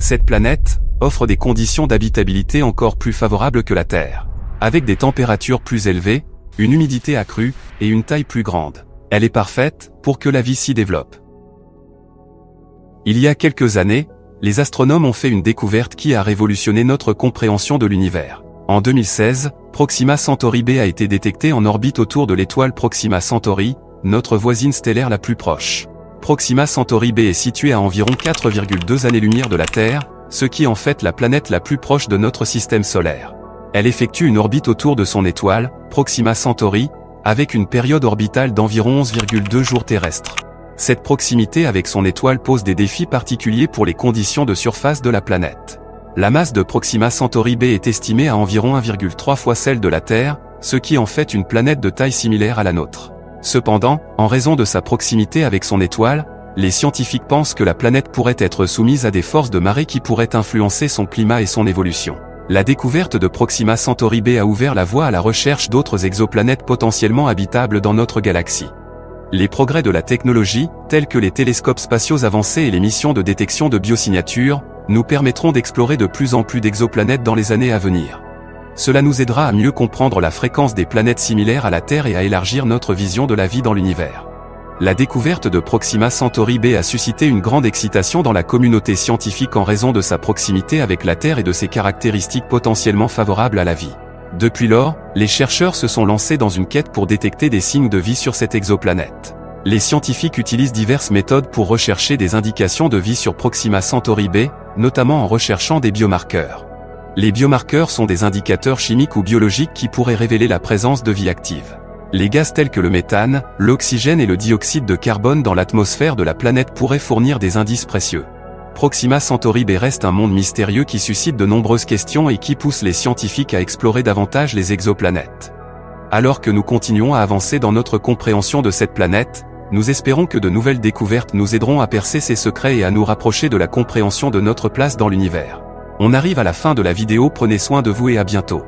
Cette planète offre des conditions d'habitabilité encore plus favorables que la Terre. Avec des températures plus élevées, une humidité accrue et une taille plus grande. Elle est parfaite pour que la vie s'y développe. Il y a quelques années, les astronomes ont fait une découverte qui a révolutionné notre compréhension de l'univers. En 2016, Proxima Centauri b a été détecté en orbite autour de l'étoile Proxima Centauri, notre voisine stellaire la plus proche. Proxima Centauri b est située à environ 4,2 années-lumière de la Terre, ce qui en fait la planète la plus proche de notre système solaire. Elle effectue une orbite autour de son étoile, Proxima Centauri, avec une période orbitale d'environ 11,2 jours terrestres. Cette proximité avec son étoile pose des défis particuliers pour les conditions de surface de la planète. La masse de Proxima Centauri b est estimée à environ 1,3 fois celle de la Terre, ce qui en fait une planète de taille similaire à la nôtre. Cependant, en raison de sa proximité avec son étoile, les scientifiques pensent que la planète pourrait être soumise à des forces de marée qui pourraient influencer son climat et son évolution. La découverte de Proxima Centauri b a ouvert la voie à la recherche d'autres exoplanètes potentiellement habitables dans notre galaxie. Les progrès de la technologie, tels que les télescopes spatiaux avancés et les missions de détection de biosignatures, nous permettront d'explorer de plus en plus d'exoplanètes dans les années à venir. Cela nous aidera à mieux comprendre la fréquence des planètes similaires à la Terre et à élargir notre vision de la vie dans l'univers. La découverte de Proxima Centauri b a suscité une grande excitation dans la communauté scientifique en raison de sa proximité avec la Terre et de ses caractéristiques potentiellement favorables à la vie. Depuis lors, les chercheurs se sont lancés dans une quête pour détecter des signes de vie sur cette exoplanète. Les scientifiques utilisent diverses méthodes pour rechercher des indications de vie sur Proxima Centauri b, notamment en recherchant des biomarqueurs. Les biomarqueurs sont des indicateurs chimiques ou biologiques qui pourraient révéler la présence de vie active. Les gaz tels que le méthane, l'oxygène et le dioxyde de carbone dans l'atmosphère de la planète pourraient fournir des indices précieux. Proxima Centauri b reste un monde mystérieux qui suscite de nombreuses questions et qui pousse les scientifiques à explorer davantage les exoplanètes. Alors que nous continuons à avancer dans notre compréhension de cette planète, nous espérons que de nouvelles découvertes nous aideront à percer ses secrets et à nous rapprocher de la compréhension de notre place dans l'univers. On arrive à la fin de la vidéo, prenez soin de vous et à bientôt.